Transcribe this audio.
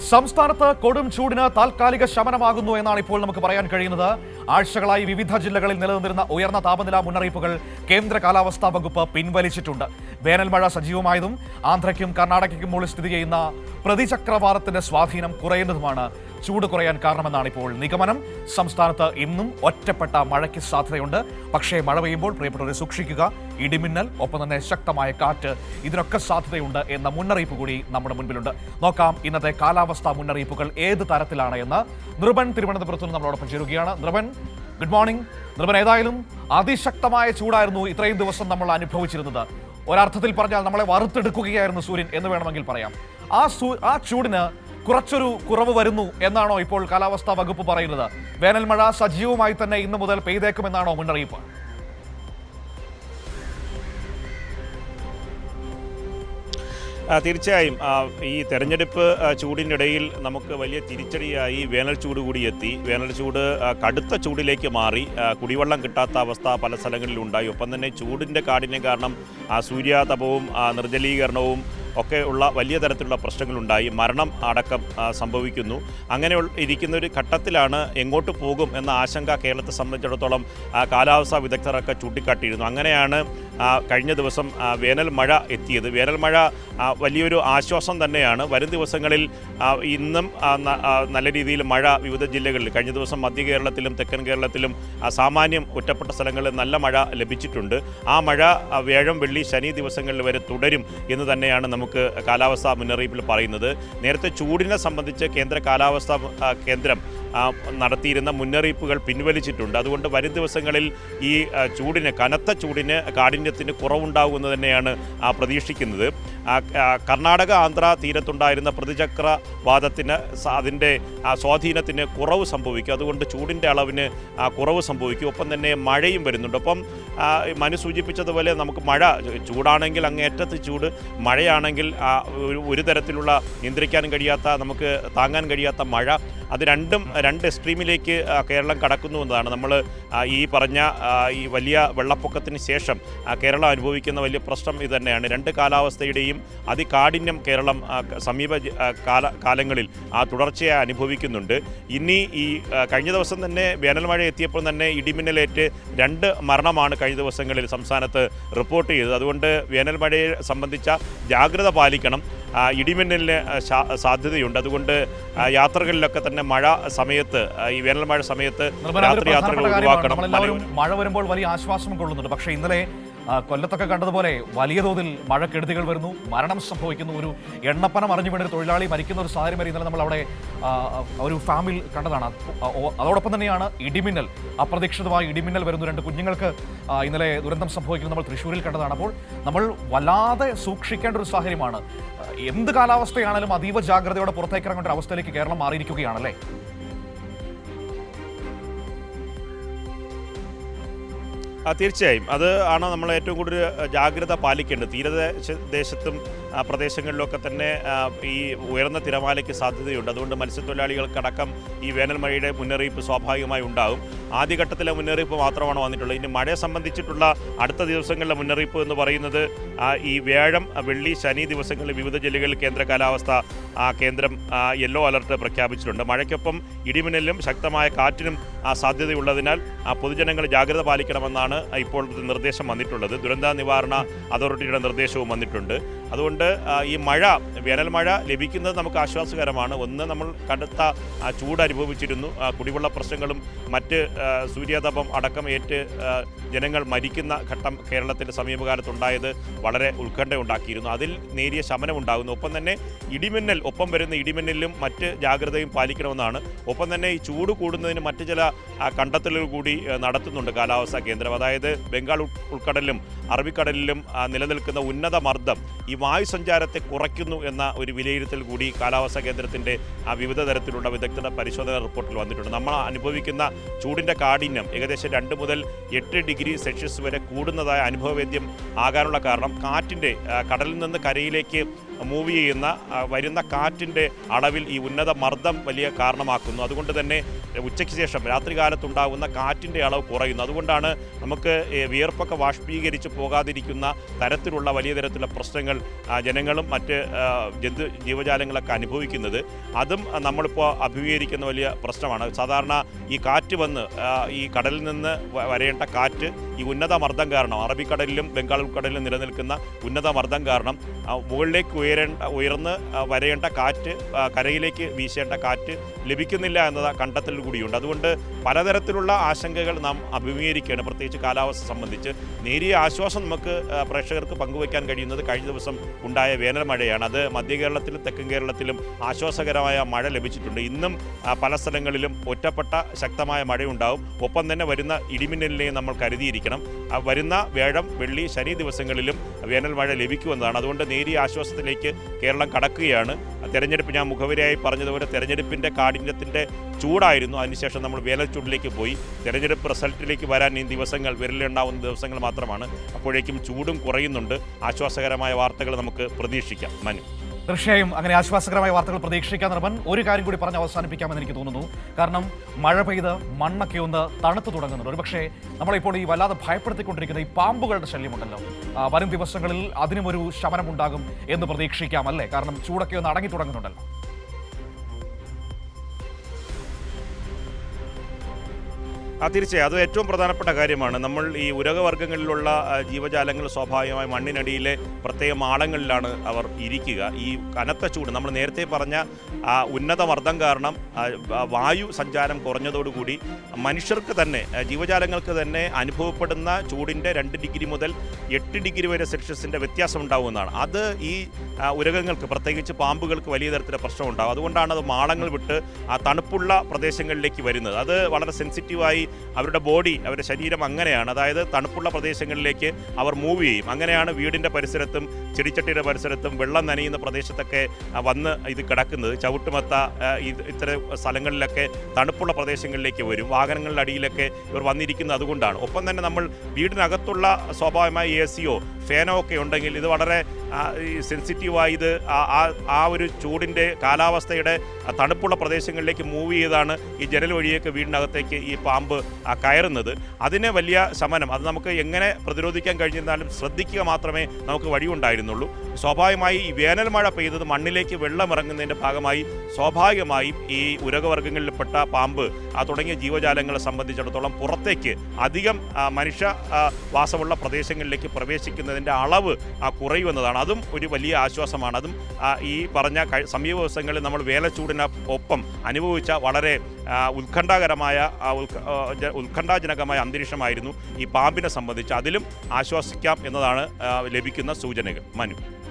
സംസ്ഥാനത്ത് കൊടും ചൂടിന് താൽക്കാലിക ശമനമാകുന്നു എന്നാണ് ഇപ്പോൾ നമുക്ക് പറയാൻ കഴിയുന്നത്. ആഴ്ചകളായി വിവിധ ജില്ലകളിൽ നിലനിന്നിരുന്ന ഉയർന്ന താപനില മുന്നറിയിപ്പുകൾ കേന്ദ്ര കാലാവസ്ഥാ വകുപ്പ് പിൻവലിച്ചിട്ടുണ്ട്. വേനൽ മഴ സജീവമായതും ആന്ധ്രയ്ക്കും കർണാടകയ്ക്കും മുകളിൽ സ്ഥിതി ചെയ്യുന്ന പ്രതിചക്രവാതത്തിന്റെ സ്വാധീനം കുറയുന്നതുമാണ് ചൂട് കുറയാൻ കാരണമെന്നാണ് ഇപ്പോൾ നിഗമനം. സംസ്ഥാനത്ത് ഇന്നും ഒറ്റപ്പെട്ട മഴയ്ക്ക് സാധ്യതയുണ്ട്. പക്ഷേ മഴ പെയ്യുമ്പോൾ പ്രിയപ്പെട്ടവരെ സൂക്ഷിക്കുക. ഇടിമിന്നൽ, ഒപ്പം തന്നെ ശക്തമായ കാറ്റ്, ഇതിനൊക്കെ സാധ്യതയുണ്ട് എന്ന മുന്നറിയിപ്പ് കൂടി നമ്മുടെ മുൻപിലുണ്ട്. നോക്കാം ഇന്നത്തെ കാലാവസ്ഥാ മുന്നറിയിപ്പുകൾ ഏത് തരത്തിലാണ് എന്ന്. നൃപൻ തിരുവനന്തപുരത്ത് നിന്ന് നമ്മളോടൊപ്പം ചേരുകയാണ്. Nripen, good morning. നൃപൻ, ഏതായാലും അതിശക്തമായ ചൂടായിരുന്നു ഇത്രയും ദിവസം നമ്മൾ അനുഭവിച്ചിരുന്നത്. ഒരർത്ഥത്തിൽ പറഞ്ഞാൽ നമ്മളെ വറുത്തെടുക്കുകയായിരുന്നു സൂര്യൻ എന്ന് വേണമെങ്കിൽ പറയാം. ആ ചൂടിന് കുറച്ചൊരു കുറവ് വരുന്നു എന്നാണോ ഇപ്പോൾ കാലാവസ്ഥാ വകുപ്പ് പറയുന്നത്? വേനൽ മഴ സജീവമായി തന്നെ ഇന്നു മുതൽ പെയ്തേക്കുമെന്നാണോ മുന്നറിയിപ്പ്? തീർച്ചയായും ഈ തെരഞ്ഞെടുപ്പ് ചൂടിനിടയിൽ നമുക്ക് വലിയ തിരിച്ചടിയായി വേനൽ ചൂട് കൂടി എത്തി. വേനൽ ചൂട് കടുത്ത ചൂടിലേക്ക് മാറി. കുടിവെള്ളം കിട്ടാത്ത അവസ്ഥ പല സ്ഥലങ്ങളിലും ഉണ്ടായി. ഒപ്പം തന്നെ ചൂടിൻ്റെ കാഠിന്യം കാരണം സൂര്യാതപവും നിർജ്ജലീകരണവും ഒക്കെ ഉള്ള വലിയ തരത്തിലുള്ള പ്രശ്നങ്ങളുണ്ടായി. മരണം അടക്കം സംഭവിക്കുന്നു. അങ്ങനെ ഇരിക്കുന്ന ഒരു ഘട്ടത്തിലാണ് എങ്ങോട്ട് പോകും എന്ന ആശങ്ക കേരളത്തെ സംബന്ധിച്ചിടത്തോളം കാലാവസ്ഥാ വിദഗ്ധരൊക്കെ ചൂണ്ടിക്കാട്ടിയിരുന്നു. അങ്ങനെയാണ് കഴിഞ്ഞ ദിവസം വേനൽ മഴ എത്തിയത്. വേനൽ മഴ വലിയൊരു ആശ്വാസം തന്നെയാണ്. വരും ദിവസങ്ങളിൽ ഇന്നും നല്ല രീതിയിൽ മഴ വിവിധ ജില്ലകളിൽ, കഴിഞ്ഞ ദിവസം മധ്യ കേരളത്തിലും തെക്കൻ കേരളത്തിലും സാമാന്യം ഒറ്റപ്പെട്ട സ്ഥലങ്ങളിൽ നല്ല മഴ ലഭിച്ചിട്ടുണ്ട്. ആ മഴ വ്യാഴം, വെള്ളി, ശനി ദിവസങ്ങളിൽ വരെ തുടരും എന്ന് തന്നെയാണ് നമുക്ക് കാലാവസ്ഥാ മുന്നറിയിപ്പിൽ പറയുന്നത്. നേരത്തെ ചൂടിനെ സംബന്ധിച്ച് കേന്ദ്ര കാലാവസ്ഥാ കേന്ദ്രം നടത്തിയിരുന്ന മുന്നറിയിപ്പുകൾ പിൻവലിച്ചിട്ടുണ്ട്. അതുകൊണ്ട് വരും ദിവസങ്ങളിൽ ഈ കനത്ത ചൂടിന് കാഠിന്യത്തിന് കുറവുണ്ടാകുമെന്ന് തന്നെയാണ് പ്രതീക്ഷിക്കുന്നത്. കർണാടക, ആന്ധ്ര തീരത്തുണ്ടായിരുന്ന പ്രതിചക്രവാതത്തിന് അതിൻ്റെ സ്വാധീനത്തിന് കുറവ് സംഭവിക്കും. അതുകൊണ്ട് ചൂടിൻ്റെ അളവിന് കുറവ് സംഭവിക്കും. ഒപ്പം തന്നെ മഴയും വരുന്നുണ്ട്. ഒപ്പം മനു സൂചിപ്പിച്ചതുപോലെ നമുക്ക് മഴ, ചൂടാണെങ്കിൽ അങ്ങേയറ്റത്ത് ചൂട്, മഴയാണെങ്കിൽ ഒരു തരത്തിലുള്ള നിയന്ത്രിക്കാൻ കഴിയാത്ത, നമുക്ക് താങ്ങാൻ കഴിയാത്ത മഴ, അത് രണ്ട് എക്സ്ട്രീമിലേക്ക് കേരളം കടക്കുന്നു എന്നതാണ്. നമ്മൾ ഈ പറഞ്ഞ ഈ വലിയ വെള്ളപ്പൊക്കത്തിന് ശേഷം കേരളം അനുഭവിക്കുന്ന വലിയ പ്രശ്നം ഇത് തന്നെയാണ്. രണ്ട് കാലാവസ്ഥയുടെയും അതികാഠിന്യം കേരളം സമീപ കാലങ്ങളിൽ തുടർച്ചയായി അനുഭവിക്കുന്നുണ്ട്. ഇനി ഈ കഴിഞ്ഞ ദിവസം തന്നെ വേനൽ മഴ എത്തിയപ്പോൾ തന്നെ ഇടിമിന്നലേറ്റ് 2 മരണമാണ് കഴിഞ്ഞ ദിവസങ്ങളിൽ സംസ്ഥാനത്ത് റിപ്പോർട്ട് ചെയ്തത്. അതുകൊണ്ട് വേനൽ മഴയെ സംബന്ധിച്ച ജാഗ്രത പാലിക്കണം. ഇടിമിന്നലിന് സാധ്യതയുണ്ട്. അതുകൊണ്ട് യാത്രകളിലൊക്കെ തന്നെ മഴ സമയത്ത്, ഈ വേനൽ മഴ സമയത്ത് രാത്രി യാത്രകൾ ഒഴിവാക്കണം. മഴ വരുമ്പോൾ വലിയ ആശ്വാസം കൊള്ളുന്നുണ്ട്. പക്ഷേ ഇന്നലെ കൊല്ലത്തൊക്കെ കണ്ടതുപോലെ വലിയ തോതിൽ മഴക്കെടുതികൾ വരുന്നു, മരണം സംഭവിക്കുന്നു. ഒരു എണ്ണപ്പനം അറിഞ്ഞു വീണൊരു തൊഴിലാളി മരിക്കുന്ന ഒരു സാഹചര്യം വരെ ഇന്നലെ നമ്മൾ അവിടെ ഒരു ഫാമിൽ കണ്ടതാണ്. അതോടൊപ്പം തന്നെയാണ് ഇടിമിന്നൽ, അപ്രതീക്ഷിതമായി ഇടിമിന്നൽ വരുന്നു. 2 കുഞ്ഞുങ്ങൾക്ക് ഇന്നലെ ദുരന്തം സംഭവിക്കുന്നത് നമ്മൾ തൃശ്ശൂരിൽ കണ്ടതാണ്. അപ്പോൾ നമ്മൾ വല്ലാതെ സൂക്ഷിക്കേണ്ട ഒരു സാഹചര്യമാണ്. എന്ത് കാലാവസ്ഥയാണെങ്കിലും അതീവ ജാഗ്രതയോടെ പുറത്തേക്കിറങ്ങേണ്ട ഒരു അവസ്ഥയിലേക്ക് കേരളം മാറിയിരിക്കുകയാണല്ലേ? തീർച്ചയായും അത് ആണ് നമ്മൾ ഏറ്റവും കൂടുതൽ ജാഗ്രത പാലിക്കേണ്ടത്. തീരദേശത്തും പ്രദേശങ്ങളിലൊക്കെ തന്നെ ഈ ഉയർന്ന തിരമാലയ്ക്ക് സാധ്യതയുണ്ട്. അതുകൊണ്ട് മത്സ്യത്തൊഴിലാളികൾക്കടക്കം ഈ വേനൽ മഴയുടെ മുന്നറിയിപ്പ് സ്വാഭാവികമായി ഉണ്ടാകും. ആദ്യഘട്ടത്തിലെ മുന്നറിയിപ്പ് മാത്രമാണ് വന്നിട്ടുള്ളത്. ഇനി മഴയെ സംബന്ധിച്ചിട്ടുള്ള അടുത്ത ദിവസങ്ങളിലെ മുന്നറിയിപ്പ് എന്ന് പറയുന്നത് ഈ വ്യാഴം, വെള്ളി, ശനി ദിവസങ്ങളിൽ വിവിധ ജില്ലകളിൽ കേന്ദ്ര കാലാവസ്ഥാ കേന്ദ്രം യെല്ലോ അലർട്ട് പ്രഖ്യാപിച്ചിട്ടുണ്ട്. മഴയ്ക്കൊപ്പം ഇടിമിന്നലിനും ശക്തമായ കാറ്റിനും സാധ്യതയുള്ളതിനാൽ പൊതുജനങ്ങൾ ജാഗ്രത പാലിക്കണമെന്നാണ് ഇപ്പോൾ നിർദ്ദേശം വന്നിട്ടുള്ളത്. ദുരന്ത നിവാരണ അതോറിറ്റിയുടെ നിർദ്ദേശവും വന്നിട്ടുണ്ട്. അതുകൊണ്ട് ഈ വേനൽ മഴ ലഭിക്കുന്നത് നമുക്ക് ആശ്വാസകരമാണ്. ഒന്ന്, നമ്മൾ കടുത്ത ചൂട് അനുഭവിച്ചിരുന്നു. കുടിവെള്ള പ്രശ്നങ്ങളും മറ്റ് സൂര്യാതപം അടക്കം ഏറ്റ് ജനങ്ങൾ മരിക്കുന്ന ഘട്ടം കേരളത്തിൻ്റെ സമീപകാലത്തുണ്ടായത് വളരെ ഉത്കണ്ഠ ഉണ്ടാക്കിയിരുന്നു. അതിൽ നേരിയ ശമനമുണ്ടാകുന്നു. ഒപ്പം തന്നെ ഒപ്പം വരുന്ന ഇടിമിന്നലിലും മറ്റ് ജാഗ്രതയും പാലിക്കണമെന്നാണ്. ഒപ്പം തന്നെ ഈ ചൂട് കൂടുന്നതിന് മറ്റ് ചില കണ്ടെത്തലുകൾ കൂടി നടത്തുന്നുണ്ട് കാലാവസ്ഥാ കേന്ദ്രം. അതായത് ബംഗാൾ ഉൾക്കടലിലും അറബിക്കടലിലും നിലനിൽക്കുന്ന ഉന്നത മർദ്ദം ഈ വായുസഞ്ചാരത്തെ കുറയ്ക്കുന്നു എന്ന ഒരു വിലയിരുത്തൽ കൂടി കാലാവസ്ഥാ കേന്ദ്രത്തിൻ്റെ വിവിധ തരത്തിലുള്ള വിദഗ്ധ പരിശോധന റിപ്പോർട്ടിൽ വന്നിട്ടുണ്ട്. നമ്മൾ അനുഭവിക്കുന്ന ചൂടിൻ്റെ കാഠിന്യം ഏകദേശം 2 മുതൽ 8 ഡിഗ്രി സെൽഷ്യസ് വരെ കൂടുന്നതായ അനുഭവവേദ്യം ആകാനുള്ള കാരണം കടലിൽ നിന്ന് കരയിലേക്ക് മൂവ് ചെയ്യുന്ന വരുന്ന കാറ്റിൻ്റെ അളവിൽ ഈ ഉന്നത മർദ്ദം വലിയ കാരണമാക്കുന്നു. അതുകൊണ്ട് തന്നെ ഉച്ചയ്ക്ക് ശേഷം രാത്രികാലത്തുണ്ടാകുന്ന കാറ്റിൻ്റെ അളവ് കുറയുന്നു. അതുകൊണ്ടാണ് നമുക്ക് വിയർപ്പൊക്കെ ബാഷ്പീകരിച്ച് പോകാതിരിക്കുന്ന തരത്തിലുള്ള വലിയ തരത്തിലുള്ള പ്രശ്നങ്ങൾ ജനങ്ങളും മറ്റ് ജീവജാലങ്ങളൊക്കെ അനുഭവിക്കുന്നത്. അതും നമ്മളിപ്പോൾ അഭിമുഖീകരിക്കുന്ന വലിയ പ്രശ്നമാണ്. സാധാരണ ഈ കാറ്റ് വന്ന് ഈ കടലിൽ നിന്ന് വരേണ്ട കാറ്റ് ഈ ഉന്നത മർദ്ദം കാരണം, അറബിക്കടലിലും ബംഗാൾ ഉൾക്കടലിലും നിലനിൽക്കുന്ന ഉന്നത മർദ്ദം കാരണം മുകളിലേക്ക് ഉയർന്ന് വരേണ്ട കാറ്റ്, കരയിലേക്ക് വീശേണ്ട കാറ്റ് ലഭിക്കുന്നില്ല എന്നത് കണ്ടെത്തൽ കൂടിയുണ്ട്. അതുകൊണ്ട് പലതരത്തിലുള്ള ആശങ്കകൾ നാം അഭിമുഖീകരിക്കുകയാണ്. പ്രത്യേകിച്ച് കാലാവസ്ഥ സംബന്ധിച്ച് നേരിയ ആശ്വാസം നമുക്ക് പ്രേക്ഷകർക്ക് പങ്കുവയ്ക്കാൻ കഴിയുന്നത് കഴിഞ്ഞ ദിവസം ഉണ്ടായ വേനൽ മഴയാണ്. അത് മധ്യ കേരളത്തിലും തെക്കൻ കേരളത്തിലും ആശ്വാസകരമായ മഴ ലഭിച്ചിട്ടുണ്ട്. ഇന്നും പല സ്ഥലങ്ങളിലും ഒറ്റപ്പെട്ട ശക്തമായ മഴയുണ്ടാവും. ഒപ്പം തന്നെ വരുന്ന ഇടിമിന്നലിനെയും നമ്മൾ കരുതിയിരിക്കണം. വരുന്ന വ്യാഴം, വെള്ളി, ശനി ദിവസങ്ങളിലും വേനൽ മഴ ലഭിക്കുമെന്നതാണ്. അതുകൊണ്ട് നേരിയ ആശ്വാസത്തിലേക്ക് കേരളം കടക്കുകയാണ്. തെരഞ്ഞെടുപ്പ്, ഞാൻ മുഖവരിയായി പറഞ്ഞതുപോലെ തെരഞ്ഞെടുപ്പിൻ്റെ കാഠിന്യത്തിൻ്റെ ചൂടായിരുന്നു. അതിനുശേഷം നമ്മൾ വേനൽ ചൂടിലേക്ക് പോയി. തെരഞ്ഞെടുപ്പ് റിസൾട്ടിലേക്ക് വരാൻ ഈ ദിവസങ്ങൾ, വിരലുണ്ടാവുന്ന ദിവസങ്ങൾ മാത്രമാണ്. അപ്പോഴേക്കും ചൂടും കുറയുന്നുണ്ട്. ആശ്വാസകരമായ വാർത്തകൾ നമുക്ക് പ്രതീക്ഷിക്കാം. മനു, തീർച്ചയായും അങ്ങനെ ആശ്വാസകരമായ വാർത്തകൾ പ്രതീക്ഷിക്കാൻ നിർമ്മൻ. ഒരു കാര്യം കൂടി പറഞ്ഞ് അവസാനിപ്പിക്കാമെന്ന് എനിക്ക് തോന്നുന്നു. കാരണം മഴ പെയ്ത് മണ്ണൊക്കെ ഒന്ന് തണുത്തു തുടങ്ങുന്നുണ്ട്. ഒരുപക്ഷെ നമ്മളിപ്പോൾ ഈ വല്ലാതെ ഭയപ്പെടുത്തിക്കൊണ്ടിരിക്കുന്ന ഈ പാമ്പുകളുടെ ശല്യമുണ്ടല്ലോ, വരും ദിവസങ്ങളിൽ അതിനുമൊരു ശമനമുണ്ടാകും എന്ന് പ്രതീക്ഷിക്കാം, അല്ലേ? കാരണം ചൂടൊക്കെ ഒന്ന് അടങ്ങി തുടങ്ങുന്നുണ്ടല്ലോ. തീർച്ചയായും അത് ഏറ്റവും പ്രധാനപ്പെട്ട കാര്യമാണ്. നമ്മൾ ഈ ഉരകവർഗ്ഗങ്ങളിലുള്ള ജീവജാലങ്ങൾ സ്വാഭാവികമായി മണ്ണിനടിയിലെ പ്രത്യേക മാളങ്ങളിലാണ് അവർ ഇരിക്കുക. ഈ കനത്ത ചൂട്, നമ്മൾ നേരത്തെ പറഞ്ഞ ഉന്നത മർദ്ദം കാരണം വായു സഞ്ചാരം കുറഞ്ഞതോടുകൂടി മനുഷ്യർക്ക് തന്നെ, ജീവജാലങ്ങൾക്ക് തന്നെ അനുഭവപ്പെടുന്ന ചൂടിൻ്റെ 2 ഡിഗ്രി മുതൽ 8 ഡിഗ്രി വരെ സെൽഷ്യസിൻ്റെ വ്യത്യാസം ഉണ്ടാകുമെന്നാണ്. അത് ഈ ഉരകങ്ങൾക്ക്, പ്രത്യേകിച്ച് പാമ്പുകൾക്ക് വലിയ തരത്തിലുള്ള പ്രശ്നമുണ്ടാകും. അതുകൊണ്ടാണ് അത് മാളങ്ങൾ വിട്ട് ആ തണുപ്പുള്ള പ്രദേശങ്ങളിലേക്ക് വരുന്നത്. അത് വളരെ സെൻസിറ്റീവായി അവരുടെ ബോഡി, അവരുടെ ശരീരം അങ്ങനെയാണ്. അതായത് തണുപ്പുള്ള പ്രദേശങ്ങളിലേക്ക് അവർ മൂവ് ചെയ്യും. അങ്ങനെയാണ് വീടിൻ്റെ പരിസരത്തും ചെടിച്ചട്ടിയുടെ പരിസരത്തും വെള്ളം നനയുന്ന പ്രദേശത്തൊക്കെ വന്ന് ഇത് കിടക്കുന്നത്. ചവിട്ടുമത്ത ഇത്തരം സ്ഥലങ്ങളിലൊക്കെ തണുപ്പുള്ള പ്രദേശങ്ങളിലേക്ക് വരും. വാഹനങ്ങളുടെ അടിയിലൊക്കെ ഇവർ വന്നിരിക്കുന്നത് അതുകൊണ്ടാണ്. ഒപ്പം തന്നെ നമ്മൾ വീടിനകത്തുള്ള സ്വാഭാവികമായി AC-യോ ഫാനോ ഒക്കെ ഉണ്ടെങ്കിൽ ഇത് വളരെ സെൻസിറ്റീവായി ഇത് ആ ഒരു ചൂടിൻ്റെ കാലാവസ്ഥയുടെ തണുപ്പുള്ള പ്രദേശങ്ങളിലേക്ക് മൂവ് ചെയ്താണ് ഈ ജനൽ വഴിയൊക്കെ വീടിനകത്തേക്ക് ഈ പാമ്പ് കയറുന്നത്. അതിന് വലിയ ശമനം, അത് നമുക്ക് എങ്ങനെ പ്രതിരോധിക്കാൻ കഴിഞ്ഞിരുന്നാലും ശ്രദ്ധിക്കുക മാത്രമേ നമുക്ക് വഴിയുണ്ടായിരുന്നുള്ളൂ. സ്വാഭാവികമായി ഈ വേനൽ മഴ പെയ്തത് മണ്ണിലേക്ക് വെള്ളം ഇറങ്ങുന്നതിൻ്റെ ഭാഗമായി സ്വാഭാവികമായും ഈ ഉരകവർഗ്ഗങ്ങളിൽപ്പെട്ട പാമ്പ് തുടങ്ങിയ ജീവജാലങ്ങളെ സംബന്ധിച്ചിടത്തോളം പുറത്തേക്ക് അധികം മനുഷ്യ വാസമുള്ള പ്രദേശങ്ങളിലേക്ക് പ്രവേശിക്കുന്നതിൻ്റെ അളവ് കുറയുമെന്നതാണ്. അതും ഒരു വലിയ ആശ്വാസമാണ്. അതും ഈ പറഞ്ഞ സമീപ ദിവസങ്ങളിൽ നമ്മൾ വേനൽച്ചൂടിനൊപ്പം അനുഭവിച്ച വളരെ ഉത്കണ്ഠാജനകമായ അന്തരീക്ഷമായിരുന്നു ഈ പാമ്പിനെ സംബന്ധിച്ച്. അതിലും ആശ്വസിക്കാം എന്നതാണ് ലഭിക്കുന്ന സൂചനകൾ. മനു.